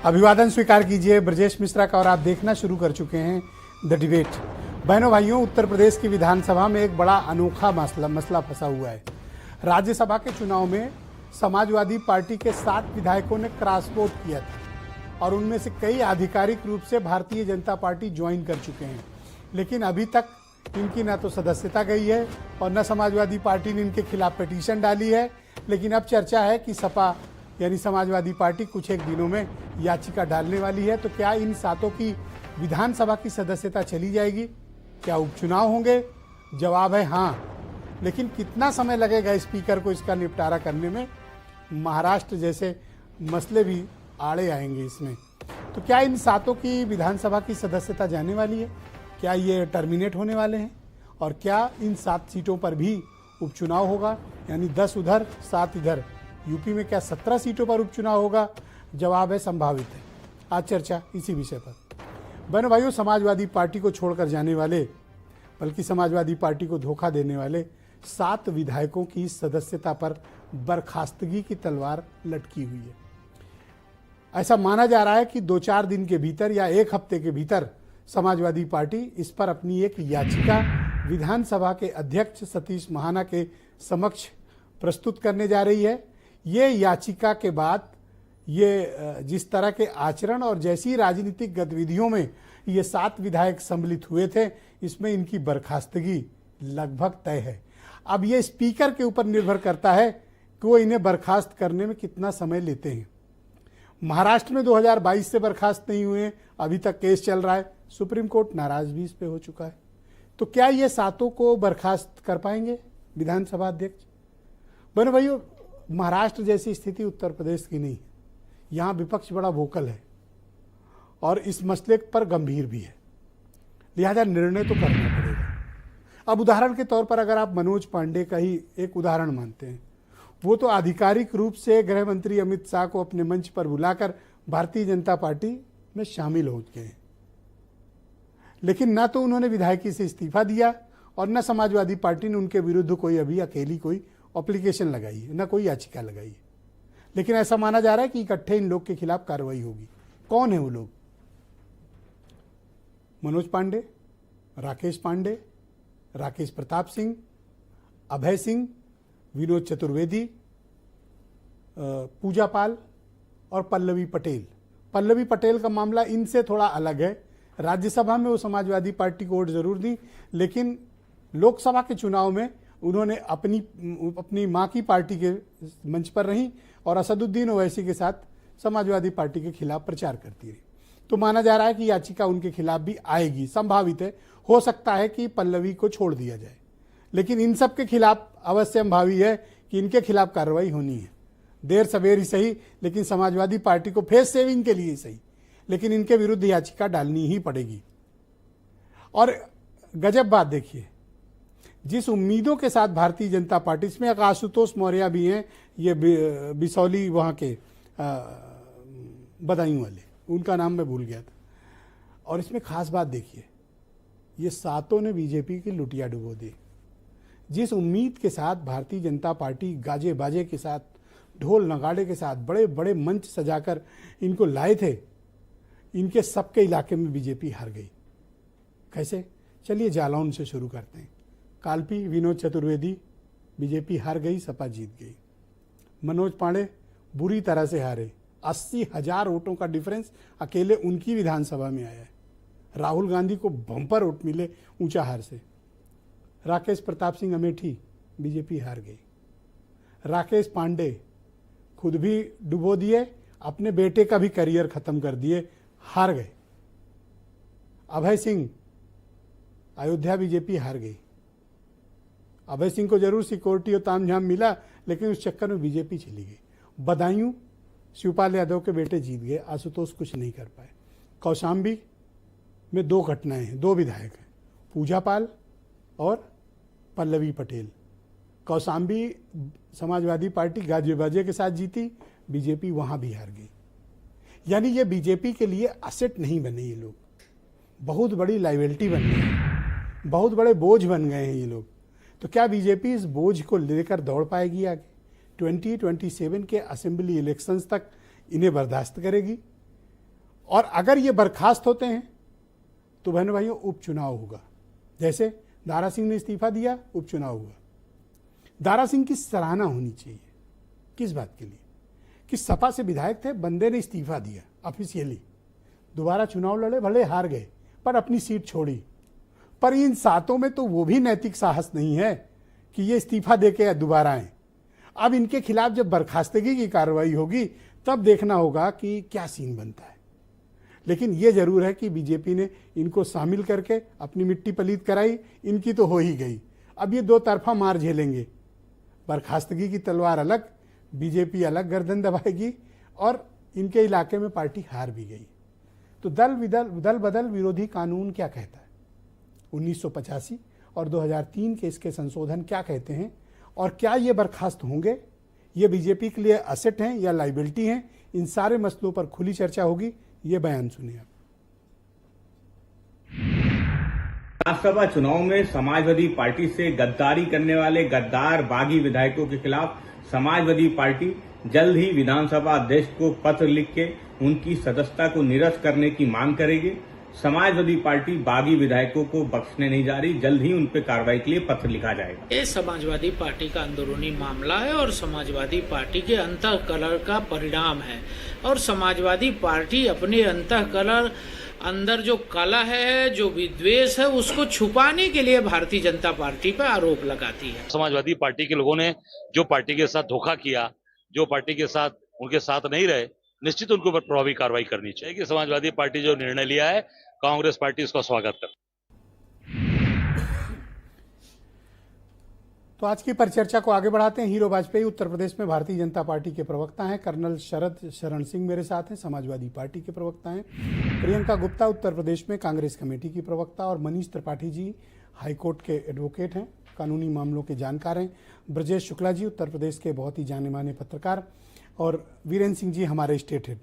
अभिवादन स्वीकार कीजिए ब्रजेश मिश्रा का और आप देखना शुरू कर चुके हैं द डिबेट। बहनों भाइयों, उत्तर प्रदेश की विधानसभा में एक बड़ा अनोखा मसला फंसा हुआ है। राज्यसभा के चुनाव में समाजवादी पार्टी के 7 विधायकों ने क्रॉस वोट किया था और उनमें से कई आधिकारिक रूप से भारतीय जनता पार्टी ज्वाइन कर चुके हैं, लेकिन अभी तक इनकी न तो सदस्यता गई है और न समाजवादी पार्टी ने इनके खिलाफ पिटीशन डाली है। लेकिन अब चर्चा है कि सपा यानी समाजवादी पार्टी कुछ एक दिनों में याचिका डालने वाली है। तो क्या इन 7 की विधानसभा की सदस्यता चली जाएगी? क्या उपचुनाव होंगे? जवाब है हाँ। लेकिन कितना समय लगेगा स्पीकर को इसका निपटारा करने में? महाराष्ट्र जैसे मसले भी आड़े आएंगे इसमें। तो क्या इन 7 की विधानसभा की सदस्यता जाने वाली है? क्या ये टर्मिनेट होने वाले हैं? और क्या इन 7 सीटों पर भी उपचुनाव होगा? यानी 10 उधर 7 इधर। यूपी में क्या 17 सीटों पर उपचुनाव होगा? जवाब है संभावित है। आज चर्चा इसी विषय पर। बहनों भाइयों, समाजवादी पार्टी को छोड़कर जाने वाले, बल्कि समाजवादी पार्टी को धोखा देने वाले 7 विधायकों की सदस्यता पर बर्खास्तगी की तलवार लटकी हुई है। ऐसा माना जा रहा है कि 2-4 दिन के भीतर या 1 हफ्ते के भीतर समाजवादी पार्टी इस पर अपनी एक याचिका विधानसभा के अध्यक्ष सतीश महाना के समक्ष प्रस्तुत करने जा रही है। ये याचिका के बाद ये जिस तरह के आचरण और जैसी राजनीतिक गतिविधियों में ये 7 विधायक सम्मिलित हुए थे, इसमें इनकी बर्खास्तगी लगभग तय है। अब ये स्पीकर के ऊपर निर्भर करता है कि वो इन्हें बर्खास्त करने में कितना समय लेते हैं। महाराष्ट्र में 2022 से बर्खास्त नहीं हुए, अभी तक केस चल रहा है, सुप्रीम कोर्ट नाराज भी इस पे हो चुका है। तो क्या ये 7 को बर्खास्त कर पाएंगे विधानसभा अध्यक्ष? बहनों भाइयों, महाराष्ट्र जैसी स्थिति उत्तर प्रदेश की नहीं है। यहाँ विपक्ष बड़ा वोकल है और इस मसले पर गंभीर भी है, लिहाजा निर्णय तो करना पड़ेगा। अब उदाहरण के तौर पर अगर आप मनोज पांडे का ही एक उदाहरण मानते हैं, वो तो आधिकारिक रूप से गृह मंत्री अमित शाह को अपने मंच पर बुलाकर भारतीय जनता पार्टी में शामिल हो गए हैं, लेकिन न तो उन्होंने विधायकी से इस्तीफा दिया और न समाजवादी पार्टी ने उनके विरुद्ध कोई अभी अकेली कोई एप्लीकेशन लगाई है, न कोई याचिका लगाई है। लेकिन ऐसा माना जा रहा है कि इकट्ठे इन लोग के खिलाफ कार्रवाई होगी। कौन है वो लोग? मनोज पांडे, राकेश पांडे, राकेश प्रताप सिंह, अभय सिंह, विनोद चतुर्वेदी, पूजा पाल और पल्लवी पटेल। पल्लवी पटेल का मामला इनसे थोड़ा अलग है। राज्यसभा में वो समाजवादी पार्टी को वोट जरूर दी, लेकिन लोकसभा के चुनाव में उन्होंने अपनी मां की पार्टी के मंच पर रही और असदुद्दीन ओवैसी के साथ समाजवादी पार्टी के खिलाफ प्रचार करती रही। तो माना जा रहा है कि याचिका उनके खिलाफ भी आएगी, संभावित है। हो सकता है कि पल्लवी को छोड़ दिया जाए, लेकिन इन सब के खिलाफ अवश्य संभावी है कि इनके खिलाफ कार्रवाई होनी है। देर सवेर ही सही, लेकिन समाजवादी पार्टी को फेस सेविंग के लिए ही सही, लेकिन इनके विरुद्ध याचिका डालनी ही पड़ेगी। और गजब बात देखिए, जिस उम्मीदों के साथ भारतीय जनता पार्टी, इसमें एक आशुतोष मौर्य भी हैं, ये बिसौली वहाँ के बदायूं वाले, उनका नाम मैं भूल गया था। और इसमें खास बात देखिए, ये 7 ने बीजेपी की लुटिया डुबो दी। जिस उम्मीद के साथ भारतीय जनता पार्टी गाजे बाजे के साथ, ढोल नगाड़े के साथ बड़े बड़े मंच सजाकर इनको लाए थे, इनके सबके इलाके में बीजेपी हार गई। कैसे? चलिए जालौन से शुरू करते हैं। कालपी विनोद चतुर्वेदी, बीजेपी हार गई, सपा जीत गई। मनोज पांडे बुरी तरह से हारे, 80,000 वोटों का डिफरेंस अकेले उनकी विधानसभा में आया है। राहुल गांधी को बम्पर वोट मिले ऊंचा हार से। राकेश प्रताप सिंह अमेठी, बीजेपी हार गई। राकेश पांडे खुद भी डुबो दिए, अपने बेटे का भी करियर खत्म कर दिए, हार गए। अभय सिंह, अयोध्या बीजेपी हार गई। अभय सिंह को जरूर सिक्योरिटी और तामझाम मिला, लेकिन उस चक्कर में बीजेपी चली गई। बदायूं शिवपाल यादव के बेटे जीत गए, आशुतोष कुछ नहीं कर पाए। कौशाम्बी में 2 घटनाएं हैं, 2 विधायक हैं, पूजा पाल और पल्लवी पटेल। कौशाम्बी समाजवादी पार्टी गाजे बाजे के साथ जीती, बीजेपी वहां भी हार गई। यानी ये बीजेपी के लिए असेट नहीं बने, ये लोग बहुत बड़ी लाइबिलिटी बन गए, बहुत बड़े बोझ बन गए हैं ये लोग। तो क्या बीजेपी इस बोझ को लेकर दौड़ पाएगी आगे? 2027 के असेंबली इलेक्शंस तक इन्हें बर्दाश्त करेगी? और अगर ये बर्खास्त होते हैं तो बहनों भाइयों उपचुनाव होगा। जैसे दारा सिंह ने इस्तीफा दिया, उपचुनाव हुआ। दारा सिंह की सराहना होनी चाहिए। किस बात के लिए? कि सपा से विधायक थे, बंदे ने इस्तीफा दिया ऑफिशियली, दोबारा चुनाव लड़े, भले हार गए पर अपनी सीट छोड़ी। पर इन सातों में तो वो भी नैतिक साहस नहीं है कि ये इस्तीफा देके दोबारा आए। अब इनके खिलाफ जब बर्खास्तगी की कार्रवाई होगी तब देखना होगा कि क्या सीन बनता है। लेकिन ये जरूर है कि बीजेपी ने इनको शामिल करके अपनी मिट्टी पलीत कराई, इनकी तो हो ही गई। अब ये दो तरफा मार झेलेंगे, बर्खास्तगी की तलवार अलग, बीजेपी अलग गर्दन दबाएगी और इनके इलाके में पार्टी हार भी गई। तो दल बदल विरोधी कानून क्या कहता है, 1985 और 2003 के इसके संशोधन क्या कहते हैं, और क्या ये बर्खास्त होंगे, ये बीजेपी के लिए असेट हैं या लाइबिलिटी हैं, इन सारे मसलों पर खुली चर्चा होगी। ये बयान सुनिए आप। विधानसभा चुनाव में समाजवादी पार्टी से गद्दारी करने वाले गद्दार बागी विधायकों के खिलाफ समाजवादी पार्टी जल्द ही विधानसभा अध्यक्ष को पत्र लिख के उनकी सदस्यता को निरस्त करने की मांग करेगी। समाजवादी पार्टी बागी विधायकों को बख्शने नहीं जा रही, जल्द ही उन पर कार्रवाई के लिए पत्र लिखा जाएगा। ये समाजवादी पार्टी का अंदरूनी मामला है और समाजवादी पार्टी के अंतःकलह का परिणाम है। और समाजवादी पार्टी अपने अंतःकलह अंदर जो कलह है, जो विद्वेष है, उसको छुपाने के लिए भारतीय जनता पार्टी पर आरोप लगाती है। समाजवादी पार्टी के लोगों ने जो पार्टी के साथ धोखा किया, जो पार्टी के साथ उनके साथ नहीं रहे, निश्चित उनके ऊपर प्रभावी कार्रवाई करनी चाहिए। कि समाजवादी पार्टी जो निर्णय लिया है, कांग्रेस पार्टी इसका स्वागत करती है। तो आज की परिचर्चा को आगे बढ़ाते हैं। हीरो वाजपेयी उत्तर प्रदेश में भारतीय जनता पार्टी के प्रवक्ता हैं। कर्नल शरद शरण सिंह मेरे साथ हैं, समाजवादी पार्टी के प्रवक्ता हैं। प्रियंका गुप्ता उत्तर प्रदेश में कांग्रेस कमेटी की प्रवक्ता, और मनीष त्रिपाठी जी हाईकोर्ट के एडवोकेट हैं, कानूनी मामलों के जानकार हैं। ब्रजेश शुक्ला जी उत्तर प्रदेश के बहुत ही जाने माने पत्रकार, और वीरेंद्र सिंह जी हमारे स्टेट हेड।